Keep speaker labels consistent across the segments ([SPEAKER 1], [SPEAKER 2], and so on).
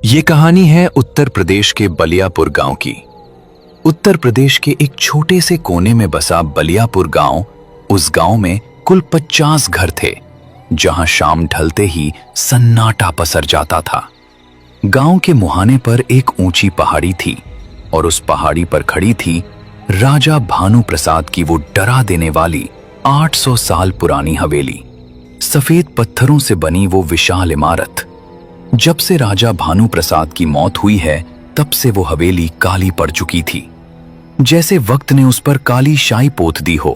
[SPEAKER 1] ये कहानी है उत्तर प्रदेश के बलियापुर गांव की। उत्तर प्रदेश के एक छोटे से कोने में बसा बलियापुर गांव, उस गांव में कुल 50 घर थे, जहां शाम ढलते ही सन्नाटा पसर जाता था। गांव के मुहाने पर एक ऊंची पहाड़ी थी और उस पहाड़ी पर खड़ी थी राजा भानु प्रसाद की वो डरा देने वाली 800 साल पुरानी हवेली। सफेद पत्थरों से बनी वो विशाल इमारत। जब से राजा भानु प्रसाद की मौत हुई है, तब से वो हवेली काली पड़ चुकी थी, जैसे वक्त ने उस पर काली शाई पोत दी हो।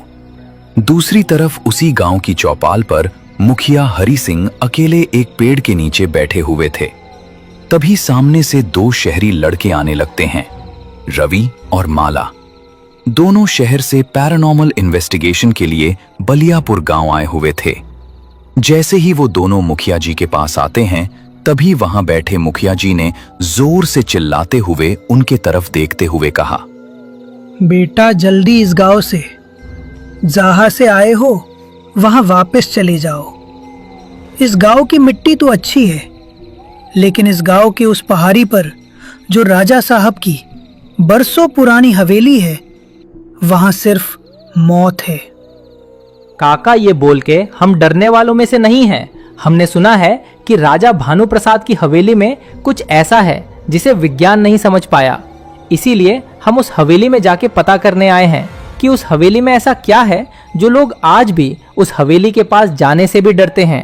[SPEAKER 1] दूसरी तरफ उसी गांव की चौपाल पर मुखिया हरि सिंह अकेले एक पेड़ के नीचे बैठे हुए थे। तभी सामने से दो शहरी लड़के आने लगते हैं, रवि और माला। दोनों शहर से पैरानॉर्मल इन्वेस्टिगेशन के लिए बलियापुर गांव आए हुए थे। जैसे ही वो दोनों मुखिया जी के पास आते हैं, तभी वहां बैठे मुखिया जी ने जोर से चिल्लाते हुए उनके तरफ देखते हुए कहा,
[SPEAKER 2] बेटा जल्दी इस गांव से, जहां से आए हो वहां वापस चले जाओ। इस गांव की मिट्टी तो अच्छी है, लेकिन इस गांव के उस पहाड़ी पर जो राजा साहब की बरसों पुरानी हवेली है, वहां सिर्फ मौत है।
[SPEAKER 3] काका, ये बोल के हम डरने वालों में से नहीं हैं। हमने सुना है कि राजा भानु प्रसाद की हवेली में कुछ ऐसा है जिसे विज्ञान नहीं समझ पाया। इसीलिए हम उस हवेली में जाके पता करने आए हैं कि उस हवेली में ऐसा क्या है जो लोग आज भी उस हवेली के पास जाने से भी डरते हैं।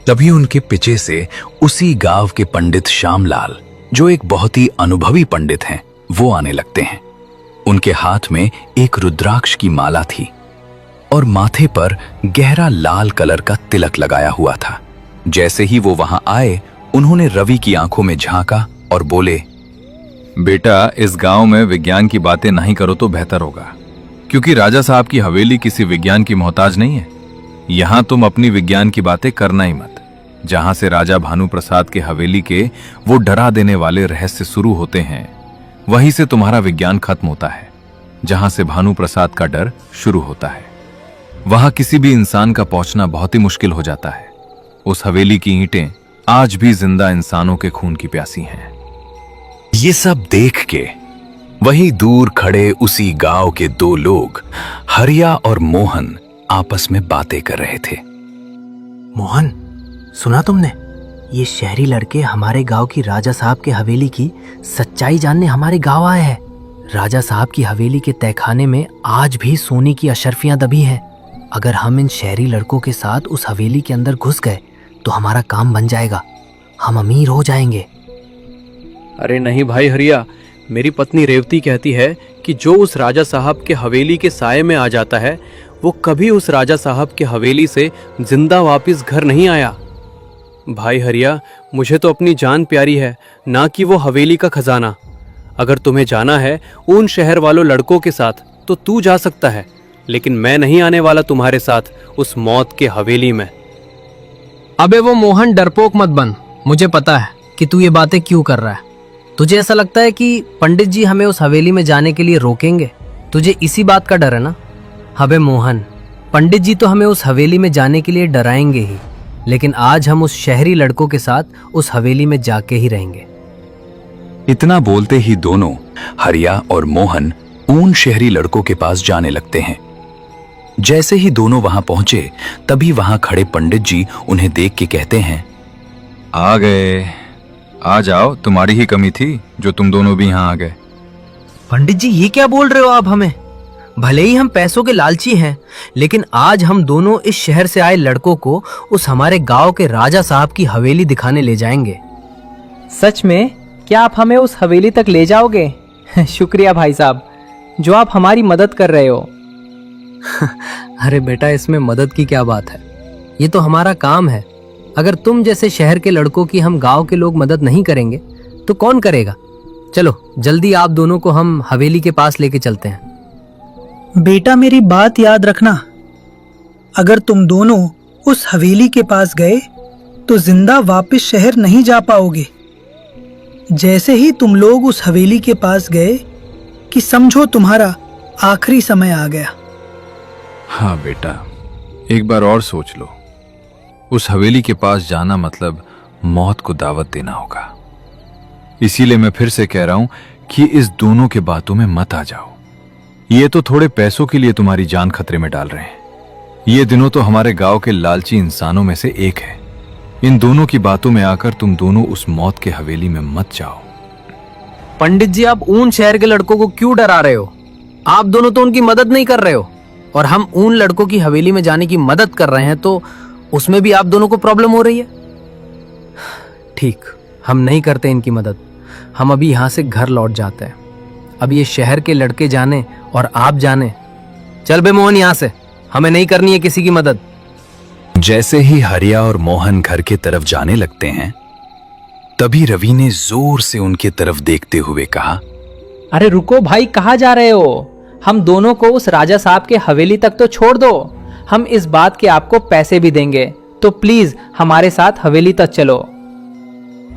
[SPEAKER 1] तभी उनके पीछे से उसी गांव के पंडित श्यामलाल, जो एक बहुत ही अनुभवी पंडित हैं, वो आने लगते हैं। उनके हाथ में एक रुद्राक्ष की माला थी और माथे पर गहरा लाल कलर का तिलक लगाया हुआ था। जैसे ही वो वहां आए, उन्होंने रवि की आंखों में झांका और बोले,
[SPEAKER 4] बेटा, इस गांव में विज्ञान की बातें नहीं करो तो बेहतर होगा, क्योंकि राजा साहब की हवेली किसी विज्ञान की मोहताज नहीं है। यहां तुम अपनी विज्ञान की बातें करना ही मत। जहां से राजा भानु प्रसाद के हवेली के वो डरा देने वाले रहस्य शुरू होते हैं, वहीं से तुम्हारा विज्ञान खत्म होता है। जहां से भानु प्रसाद का डर शुरू होता है, वहां किसी भी इंसान का पहुंचना बहुत ही मुश्किल हो जाता है। उस हवेली की ईंटें आज भी जिंदा इंसानों के खून की प्यासी हैं।
[SPEAKER 1] ये सब देख के वहीं दूर खड़े उसी गांव के दो लोग, हरिया और मोहन, आपस में बातें कर रहे थे।
[SPEAKER 5] मोहन, सुना तुमने? ये शहरी लड़के हमारे गांव की राजा साहब के हवेली की सच्चाई जानने हमारे गांव आए हैं। राजा साहब की हवेली के तहखाने में आज भी सोने की अशर्फियां दबी हैं। अगर हम इन शहरी लड़कों के साथ उस हवेली के अंदर घुस गए तो हमारा काम बन जाएगा, हम अमीर हो जाएंगे।
[SPEAKER 6] अरे नहीं भाई हरिया, मेरी पत्नी रेवती कहती है कि जो उस राजा साहब के हवेली के साये में आ जाता है, वो कभी उस राजा साहब के हवेली से जिंदा वापस घर नहीं आया। भाई हरिया, मुझे तो अपनी जान प्यारी है, ना कि वो हवेली का खजाना। अगर तुम्हें जाना है उन शहर वालों लड़कों के साथ तो तू जा सकता है, लेकिन मैं नहीं आने वाला तुम्हारे साथ उस मौत के हवेली में।
[SPEAKER 7] अबे वो मोहन, डरपोक मत बन। मुझे पता है कि तू ये बातें क्यों कर रहा है। तुझे ऐसा लगता है कि पंडित जी हमें उस हवेली में जाने के लिए रोकेंगे? तुझे इसी बात का डर है ना? अबे मोहन, पंडित जी तो हमें उस हवेली में जाने के लिए डराएंगे ही, लेकिन आज हम उस शहरी लड़कों के साथ उस हवेली में जाके ही रहेंगे।
[SPEAKER 1] इतना बोलते ही दोनों, हरिया और मोहन, उन शहरी लड़कों के पास जाने लगते हैं। जैसे ही दोनों वहां पहुंचे, तभी वहां खड़े पंडित जी उन्हें देख के कहते हैं,
[SPEAKER 4] आ गए, आ जाओ। तुम्हारी ही कमी थी जो तुम दोनों भी यहाँ आ गए।
[SPEAKER 5] पंडित जी, ये क्या बोल रहे हो आप हमें? भले ही हम पैसों के लालची हैं, लेकिन आज हम दोनों इस शहर से आए लड़कों को उस हमारे गांव के राजा साहब की हवेली दिखाने ले जाएंगे।
[SPEAKER 3] सच में? क्या आप हमें उस हवेली तक ले जाओगे? शुक्रिया भाई साहब, जो आप हमारी मदद कर रहे हो।
[SPEAKER 7] अरे बेटा, इसमें मदद की क्या बात है? ये तो हमारा काम है। अगर तुम जैसे शहर के लड़कों की हम गांव के लोग मदद नहीं करेंगे तो कौन करेगा? चलो जल्दी आप दोनों को हम हवेली के पास लेके चलते हैं।
[SPEAKER 2] बेटा, मेरी बात याद रखना, अगर तुम दोनों उस हवेली के पास गए तो जिंदा वापस शहर नहीं जा पाओगे। जैसे ही तुम लोग उस हवेली के पास गए कि समझो तुम्हारा आखिरी समय आ गया।
[SPEAKER 4] हाँ बेटा, एक बार और सोच लो। उस हवेली के पास जाना मतलब मौत को दावत देना होगा। इसीलिए मैं फिर से कह रहा हूं कि इस दोनों के बातों में मत आ जाओ। ये तो थोड़े पैसों के लिए तुम्हारी जान खतरे में डाल रहे हैं। ये दिनों तो हमारे गांव के लालची इंसानों में से एक है। इन दोनों की बातों में आकर तुम दोनों उस मौत के हवेली में मत जाओ।
[SPEAKER 7] पंडित जी, आप ऊन शहर के लड़कों को क्यों डरा रहे हो? आप दोनों तो उनकी मदद नहीं कर रहे हो, और हम ऊन लड़कों की हवेली में जाने की मदद कर रहे हैं, तो उसमें भी आप दोनों को प्रॉब्लम हो रही है। ठीक, हम नहीं करते इनकी मदद। हम अभी यहाँ से घर लौट जाते हैं। अब ये शहर के लड़के जाने और आप जाने। चल बे मोहन, यहाँ से, हमें नहीं करनी है किसी की मदद।
[SPEAKER 1] जैसे ही हरिया और मोहन घर के तरफ जाने लगते हैं, तभी रवि ने जोर से उनके तरफ देखते हुए कहा,
[SPEAKER 3] अरे रुको भाई, कहाँ जा रहे हो? हम दोनों को उस राजा साहब के हवेली तक तो छोड़ दो। हम इस बात के आपको पैसे भी देंगे, तो प्लीज हमारे साथ हवेली तक चलो।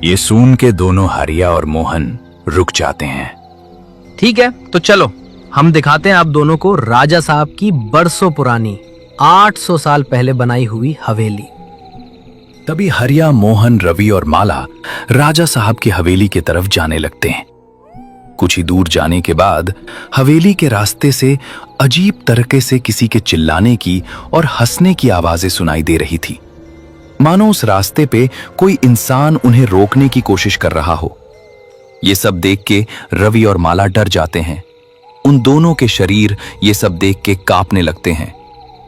[SPEAKER 1] ये सुन के दोनों हरिया और मोहन रुक जाते हैं।
[SPEAKER 7] ठीक है, तो चलो, हम दिखाते हैं आप दोनों को राजा साहब की बरसों पुरानी 800 साल पहले बनाई हुई हवेली।
[SPEAKER 1] तभी हरिया, मोहन, रवि और माला राजा साहब की हवेली की तरफ जाने लगते हैं। कुछ ही दूर जाने के बाद हवेली के रास्ते से अजीब तरीके से किसी के चिल्लाने की और हंसने की आवाजें सुनाई दे रही थी, मानो उस रास्ते पे कोई इंसान उन्हें रोकने की कोशिश कर रहा हो। ये सब देख के रवि और माला डर जाते हैं। उन दोनों के शरीर ये सब देख के कांपने लगते हैं।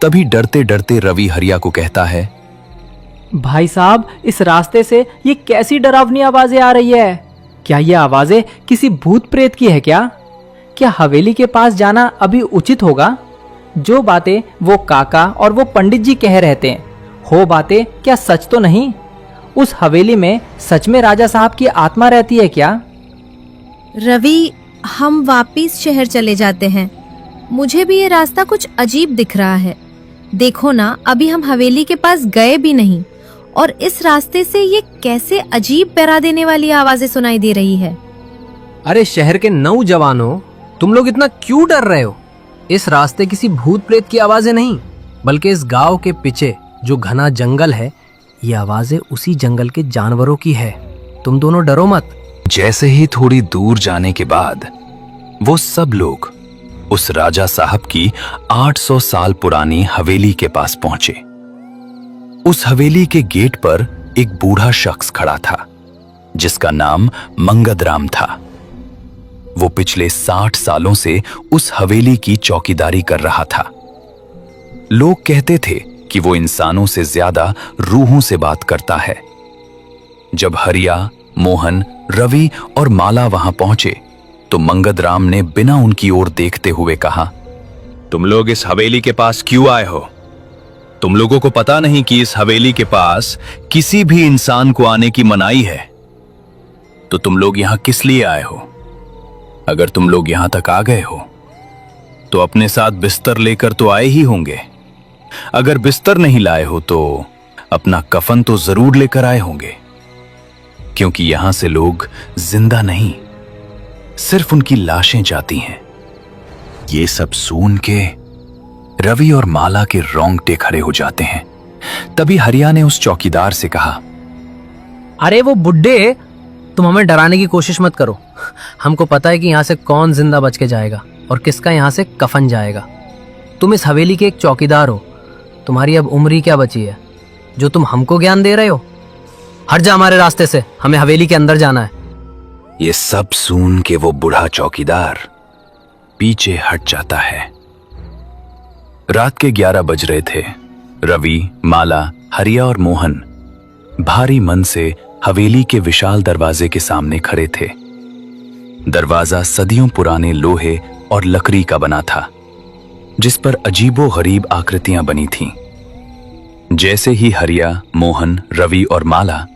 [SPEAKER 1] तभी डरते डरते रवि हरिया को कहता है,
[SPEAKER 3] भाई साहब, इस रास्ते से ये कैसी डरावनी आवाजें आ रही है? क्या ये आवाजें किसी भूत प्रेत की है क्या? क्या हवेली के पास जाना अभी उचित होगा? जो बातें वो काका और वो पंडित जी कह रहे थे, हो बातें क्या सच तो नहीं? उस हवेली में सच में राजा साहब की आत्मा रहती है क्या?
[SPEAKER 8] रवि, हम वापिस शहर चले जाते हैं। मुझे भी ये रास्ता कुछ अजीब दिख रहा है। देखो ना, अभी हम हवेली के पास गए भी नहीं, और इस रास्ते से ये कैसे अजीब डरा देने वाली आवाजें सुनाई दे रही है।
[SPEAKER 7] अरे शहर के नौजवानों, तुम लोग इतना क्यों डर रहे हो? इस रास्ते किसी भूत प्रेत की आवाजें नहीं, बल्कि इस गांव के पीछे जो घना जंगल है, ये आवाजें उसी जंगल के जानवरों की है। तुम दोनों डरो मत।
[SPEAKER 1] जैसे ही थोड़ी दूर जाने के बाद वो सब लोग उस राजा साहब की 800 साल पुरानी हवेली के पास पहुंचे। उस हवेली के गेट पर एक बूढ़ा शख्स खड़ा था, जिसका नाम मंगदराम था। वो पिछले 60 सालों से उस हवेली की चौकीदारी कर रहा था। लोग कहते थे कि वो इंसानों से ज्यादा रूहों से बात करता है। जब हरिया, मोहन, रवि और माला वहां पहुंचे, तो मंगदराम ने बिना उनकी ओर देखते हुए कहा, तुम लोग इस हवेली के पास क्यों आए हो? तुम लोगों को पता नहीं कि इस हवेली के पास किसी भी इंसान को आने की मनाही है? तो तुम लोग यहां किस लिए आए हो? अगर तुम लोग यहां तक आ गए हो तो अपने साथ बिस्तर लेकर तो आए ही होंगे। अगर बिस्तर नहीं लाए हो तो अपना कफन तो जरूर लेकर आए होंगे, क्योंकि यहां से लोग जिंदा नहीं, सिर्फ उनकी लाशें जाती हैं। ये सब सुन के रवि और माला के रोंगटे खड़े हो जाते हैं। तभी हरिया ने उस चौकीदार से कहा,
[SPEAKER 7] अरे वो बुड्ढे, तुम हमें डराने की कोशिश मत करो। हमको पता है कि यहाँ से कौन जिंदा बच के जाएगा और किसका यहाँ से कफन जाएगा। तुम इस हवेली के एक चौकीदार हो। तुम्हारी अब उम्र ही क्या बची है जो तुम हमको ज्ञान दे रहे हो? हट जा हमारे रास्ते से, हमें हवेली के अंदर जाना है।
[SPEAKER 1] ये सब सुन के वो बूढ़ा चौकीदार पीछे हट जाता है। रात के 11 बज रहे थे। रवि, माला, हरिया और मोहन भारी मन से हवेली के विशाल दरवाजे के सामने खड़े थे। दरवाजा सदियों पुराने लोहे और लकड़ी का बना था, जिस पर अजीबो गरीब आकृतियां बनी थीं। जैसे ही हरिया, मोहन, रवि और माला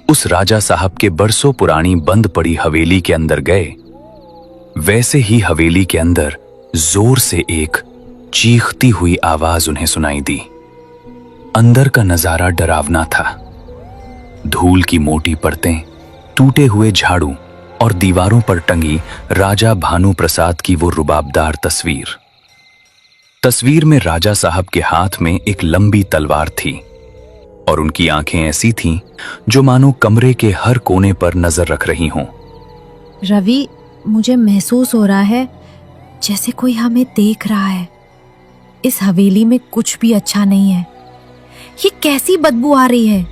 [SPEAKER 1] उस राजा साहब के बरसों पुरानी बंद पड़ी हवेली के अंदर गए, वैसे ही हवेली के अंदर जोर से एक चीखती हुई आवाज उन्हें सुनाई दी। अंदर का नजारा डरावना था। धूल की मोटी परतें, टूटे हुए झाड़ू और दीवारों पर टंगी राजा भानु प्रसाद की वो रुबाबदार तस्वीर में राजा साहब के हाथ में एक लंबी तलवार थी और उनकी आंखें ऐसी थीं जो मानो कमरे के हर कोने पर नजर रख रही हों।
[SPEAKER 8] रवि, मुझे महसूस हो रहा है जैसे कोई हमें देख रहा है। इस हवेली में कुछ भी अच्छा नहीं है। ये कैसी बदबू आ रही है,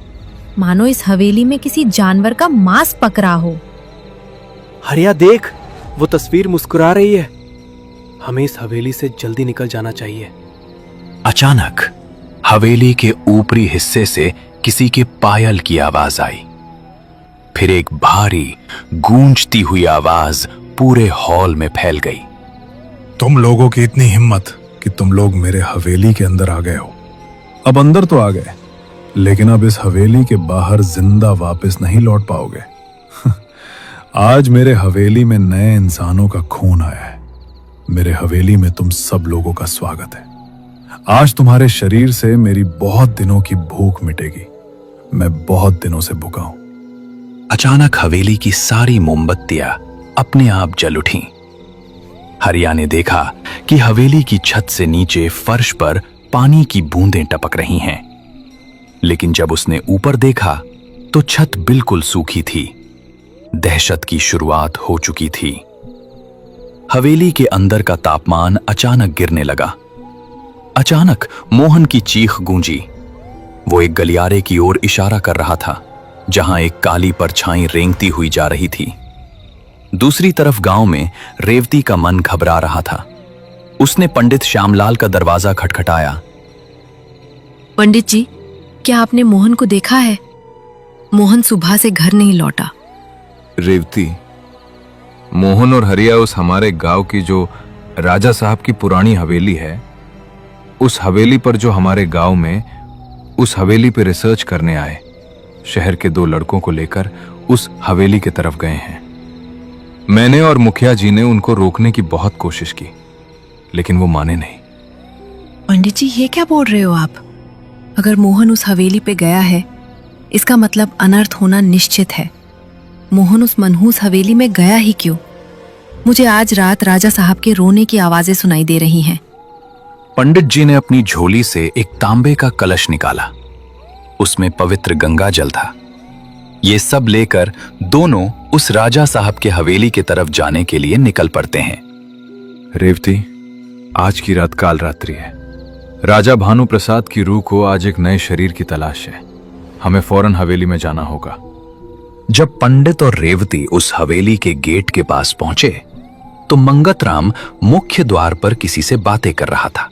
[SPEAKER 8] मानो इस हवेली में किसी जानवर का मांस पक रहा हो।
[SPEAKER 6] हरिया देख, वो तस्वीर मुस्कुरा रही है। हमें इस हवेली से जल्दी निकल जाना चाहिए।
[SPEAKER 1] अचानक हवेली के ऊपरी हिस्से से किसी के पायल की आवाज आई। फिर एक भारी गूंजती हुई आवाज पूरे हॉल में फैल गई।
[SPEAKER 9] तुम लोगों की इतनी हिम्मत कि तुम लोग मेरे हवेली के अंदर आ गए हो। अब अंदर तो आ गए, लेकिन अब इस हवेली के बाहर जिंदा वापस नहीं लौट पाओगे। आज मेरे हवेली में नए इंसानों का खून आया है। मेरे हवेली में तुम सब लोगों का स्वागत है। आज तुम्हारे शरीर से मेरी बहुत दिनों की भूख मिटेगी। मैं बहुत दिनों से भूखा हूं।
[SPEAKER 1] अचानक हवेली की सारी मोमबत्तियां अपने आप जल उठीं। हरिया ने देखा कि हवेली की छत से नीचे फर्श पर पानी की बूंदें टपक रही हैं। लेकिन जब उसने ऊपर देखा तो छत बिल्कुल सूखी थी। दहशत की शुरुआत हो चुकी थी। हवेली के अंदर का तापमान अचानक गिरने लगा। अचानक मोहन की चीख गूंजी। वो एक गलियारे की ओर इशारा कर रहा था, जहां एक काली परछाई रेंगती हुई जा रही थी। दूसरी तरफ गांव में रेवती का मन घबरा रहा था। उसने पंडित श्यामलाल का दरवाजा खटखटाया।
[SPEAKER 10] पंडित जी, क्या आपने मोहन को देखा है? मोहन सुबह से घर नहीं लौटा।
[SPEAKER 4] रेवती, मोहन और हरिया उस हमारे गांव की जो राजा साहब की पुरानी हवेली है, उस हवेली पर जो हमारे गांव में, उस हवेली पे रिसर्च करने आए। शहर के 2 लड़कों को लेकर उस हवेली की तरफ गए हैं। मैंने और मुखिया जी ने उनको रोकने की बहुत कोशिश की, लेकिन वो माने नहीं।
[SPEAKER 10] पंडित जी, ये क्या बोल रहे हो आप? अगर मोहन उस हवेली पे गया है, इसका मतलब अनर्थ होना निश्चित है। मोहन उस मनहूस हवेली में गया ही क्यों? मुझे आज रात राजा साहब के रोने की आवाजें सुनाई दे रही हैं।
[SPEAKER 1] पंडित जी ने अपनी झोली से एक तांबे का कलश निकाला। उसमें पवित्र गंगा जल था। ये सब लेकर दोनों उस राजा साहब के हवेली की तरफ जाने के लिए निकल पड़ते हैं।
[SPEAKER 4] रेवती, आज की रात काल रात्रि है। राजा भानु प्रसाद की रूह को आज एक नए शरीर की तलाश है। हमें फौरन हवेली में जाना होगा।
[SPEAKER 1] जब पंडित और रेवती उस हवेली के गेट के पास पहुंचे तो मंगतराम मुख्य द्वार पर किसी से बातें कर रहा था,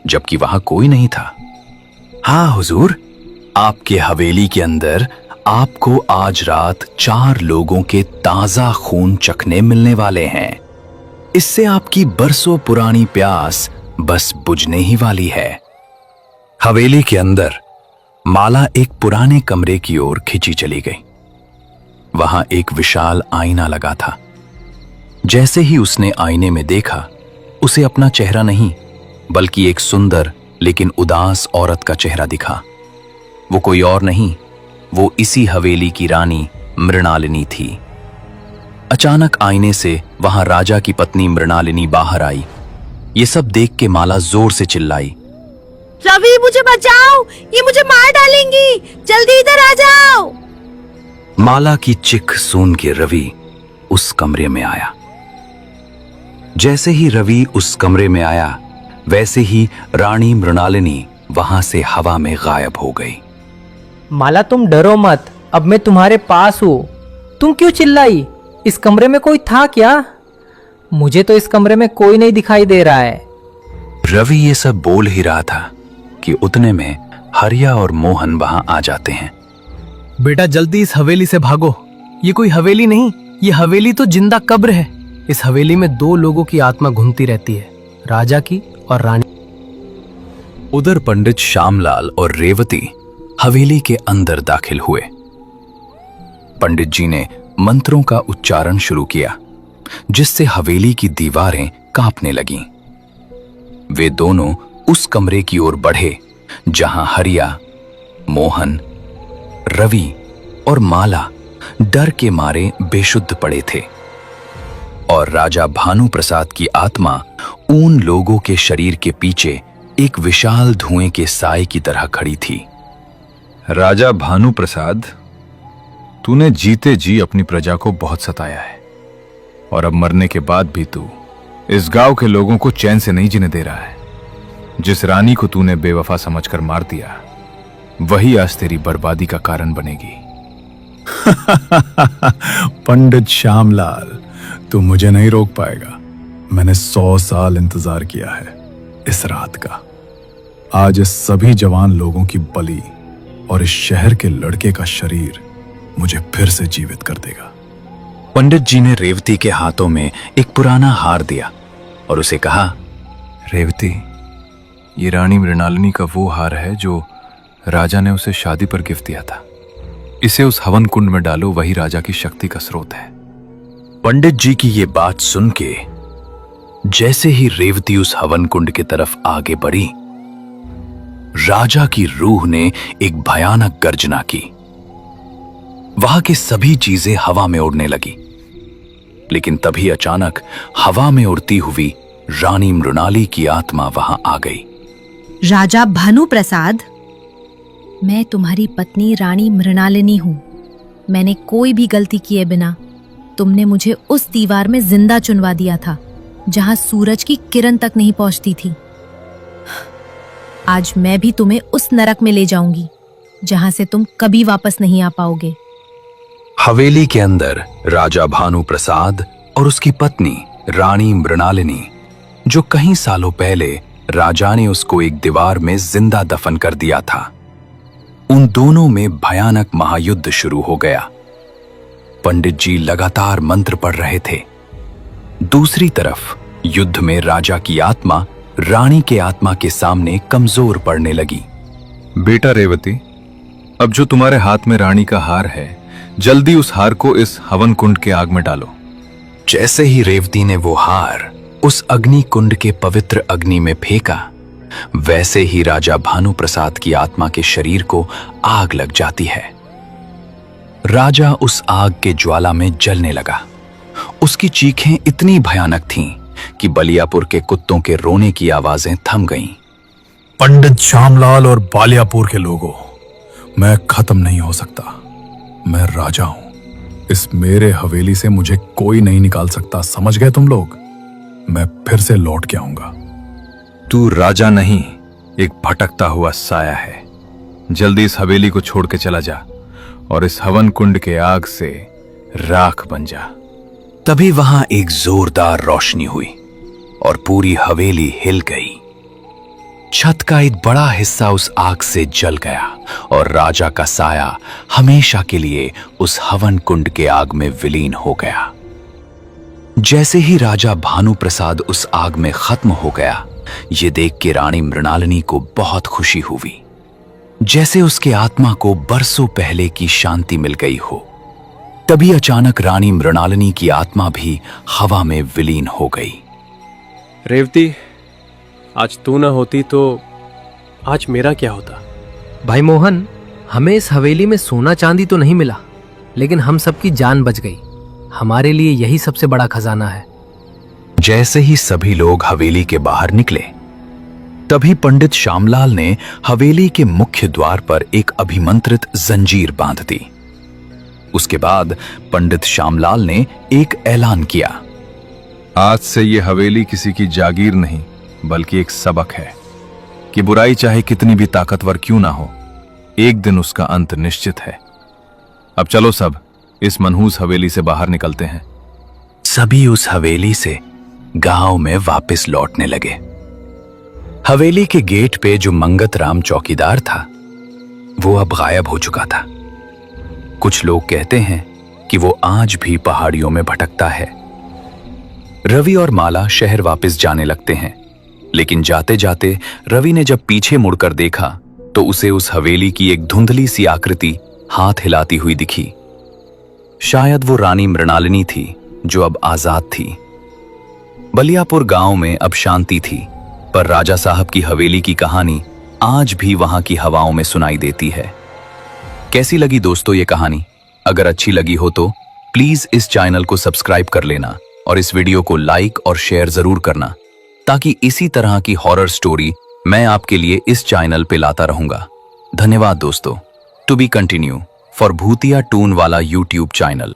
[SPEAKER 1] जबकि वहां कोई नहीं था। हाँ हुजूर, आपके हवेली के अंदर आपको आज रात 4 लोगों के ताजा खून चखने मिलने वाले हैं। इससे आपकी बरसों पुरानी प्यास बस बुझने ही वाली है। हवेली के अंदर माला एक पुराने कमरे की ओर खिंची चली गई। वहां एक विशाल आईना लगा था। जैसे ही उसने आईने में देखा, उसे अपना चेहरा नहीं बल्कि एक सुंदर लेकिन उदास औरत का चेहरा दिखा। वो कोई और नहीं, वो इसी हवेली की रानी मृणालिनी थी। अचानक आईने से वहां राजा की पत्नी मृणालिनी बाहर आई। ये सब देख के माला जोर से चिल्लाई,
[SPEAKER 8] रवि, मुझे बचाओ, ये मुझे मार डालेंगी, जल्दी इधर आ जाओ।
[SPEAKER 1] माला की चिख सुन के रवि उस कमरे में आया। जैसे ही रवि उस कमरे में आया, वैसे ही रानी मृणालिनी वहां से हवा में गायब हो गई।
[SPEAKER 3] माला, तुम डरो मत, अब मैं तुम्हारे पास हूं। तुम क्यों चिल्लाई? इस कमरे में कोई था क्या? मुझे तो इस कमरे में कोई नहीं दिखाई दे रहा है।
[SPEAKER 1] रवि ये सब बोल ही रहा था कि उतने में हरिया और मोहन वहां आ जाते हैं।
[SPEAKER 5] बेटा, जल्दी इस हवेली से भागो। ये कोई हवेली नहीं, ये हवेली तो जिंदा कब्र है। इस हवेली में 2 लोगों की आत्मा घूमती रहती है, राजा की और रानी।
[SPEAKER 1] उधर पंडित श्यामलाल और रेवती हवेली के अंदर दाखिल हुए। पंडित जी ने मंत्रों का उच्चारण शुरू किया, जिससे हवेली की दीवारें कांपने लगीं। वे दोनों उस कमरे की ओर बढ़े जहां हरिया, मोहन, रवि और माला डर के मारे बेशुद्ध पड़े थे और राजा भानु प्रसाद की आत्मा उन लोगों के शरीर के पीछे एक विशाल धुएं के साए की तरह खड़ी थी।
[SPEAKER 4] राजा भानु प्रसाद, तूने जीते जी अपनी प्रजा को बहुत सताया है। और अब मरने के बाद भी तू इस गांव के लोगों को चैन से नहीं जीने दे रहा है। जिस रानी को तूने बेवफा समझकर मार दिया, वही आज तेरी बर्बादी का कारण बनेगी।
[SPEAKER 9] पंडित श्यामलाल, तू मुझे नहीं रोक पाएगा। मैंने 100 साल इंतजार किया है इस रात का। आज इस सभी जवान लोगों की बलि और इस शहर के लड़के का शरीर मुझे फिर से जीवित कर देगा।
[SPEAKER 1] पंडित जी ने रेवती के हाथों में एक पुराना हार दिया और उसे कहा,
[SPEAKER 4] रेवती, ये रानी मृणालिनी का वो हार है जो राजा ने उसे शादी पर गिफ्ट दिया था। इसे उस हवन कुंड में डालो, वही राजा की शक्ति का स्रोत है।
[SPEAKER 1] पंडित जी की ये बात सुन के जैसे ही रेवती उस हवन कुंड की तरफ आगे बढ़ी, राजा की रूह ने एक भयानक गर्जना की। वहां की सभी चीजें हवा में उड़ने लगी, लेकिन तभी अचानक हवा में उड़ती हुई रानी मृणाली की आत्मा वहां आ गई।
[SPEAKER 8] राजा भानु प्रसाद, मैं तुम्हारी पत्नी रानी मृणालिनी हूं। मैंने कोई भी गलती किए बिना तुमने मुझे उस दीवार में जिंदा चुनवा दिया था जहां सूरज की किरण तक नहीं पहुंचती थी। आज मैं भी तुम्हें उस नरक में ले जाऊंगी जहां से तुम कभी वापस नहीं आ पाओगे।
[SPEAKER 1] हवेली के अंदर राजा भानु प्रसाद और उसकी पत्नी रानी मृणालिनी, जो कई सालों पहले राजा ने उसको एक दीवार में जिंदा दफन कर दिया था, उन दोनों में भयानक महायुद्ध शुरू हो गया। पंडित जी लगातार मंत्र पढ़ रहे थे। दूसरी तरफ युद्ध में राजा की आत्मा रानी के आत्मा के सामने कमजोर पड़ने लगी।
[SPEAKER 4] बेटा रेवती, अब जो तुम्हारे हाथ में रानी का हार है, जल्दी उस हार को इस हवन कुंड के आग में डालो।
[SPEAKER 1] जैसे ही रेवती ने वो हार उस अग्नि कुंड के पवित्र अग्नि में फेंका, वैसे ही राजा भानु प्रसाद की आत्मा के शरीर को आग लग जाती है। राजा उस आग के ज्वाला में जलने लगा। उसकी चीखें इतनी भयानक थीं कि बलियापुर के कुत्तों के रोने की आवाजें थम गईं।
[SPEAKER 9] पंडित श्यामलाल और बालियापुर के लोगों, मैं खत्म नहीं हो सकता। मैं राजा हूं। इस मेरे हवेली से मुझे कोई नहीं निकाल सकता, समझ गए तुम लोग? मैं फिर से लौट के आऊंगा।
[SPEAKER 4] तू राजा नहीं, एक भटकता हुआ साया है। जल्दी इस हवेली को छोड़ के चला जा और इस हवन कुंड के आग से राख बन जा।
[SPEAKER 1] तभी वहां एक जोरदार रोशनी हुई और पूरी हवेली हिल गई। छत का एक बड़ा हिस्सा उस आग से जल गया और राजा का साया हमेशा के लिए उस हवन कुंड के आग में विलीन हो गया। जैसे ही राजा भानु प्रसाद उस आग में खत्म हो गया, ये देख के रानी मृणालिनी को बहुत खुशी हुई, जैसे उसके आत्मा को बरसों पहले की शांति मिल गई हो। तभी अचानक रानी मृणालिनी की आत्मा भी हवा में विलीन हो गई।
[SPEAKER 6] रेवती, आज तू ना होती तो आज मेरा क्या होता?
[SPEAKER 7] भाई मोहन, हमें इस हवेली में सोना चांदी तो नहीं मिला, लेकिन हम सबकी जान बच गई। हमारे लिए यही सबसे बड़ा खजाना है।
[SPEAKER 1] जैसे ही सभी लोग हवेली के बाहर निकले, तभी पंडित श्यामलाल ने हवेली के मुख्य द्वार पर एक अभिमंत्रित जंजीर बांध दी। उसके बाद पंडित श्यामलाल ने एक ऐलान किया,
[SPEAKER 4] आज से ये हवेली किसी की जागीर नहीं, बल्कि एक सबक है कि बुराई चाहे कितनी भी ताकतवर क्यों ना हो, एक दिन उसका अंत निश्चित है। अब चलो सब इस मनहूस हवेली से बाहर निकलते हैं।
[SPEAKER 1] सभी उस हवेली से गांव में वापस लौटने लगे। हवेली के गेट पे जो मंगत राम चौकीदार था, वो अब गायब हो चुका था। कुछ लोग कहते हैं कि वो आज भी पहाड़ियों में भटकता है। रवि और माला शहर वापस जाने लगते हैं, लेकिन जाते जाते रवि ने जब पीछे मुड़कर देखा तो उसे उस हवेली की एक धुंधली सी आकृति हाथ हिलाती हुई दिखी। शायद वो रानी मृणालिनी थी जो अब आजाद थी। बलियापुर गांव में अब शांति थी, पर राजा साहब की हवेली की कहानी आज भी वहां की हवाओं में सुनाई देती है। कैसी लगी दोस्तों ये कहानी? अगर अच्छी लगी हो तो प्लीज इस चैनल को सब्सक्राइब कर लेना और इस वीडियो को लाइक और शेयर जरूर करना, ताकि इसी तरह की हॉरर स्टोरी मैं आपके लिए इस चैनल पे लाता रहूंगा। धन्यवाद दोस्तों। टू बी कंटिन्यू फॉर भूतिया टून वाला यूट्यूब चैनल।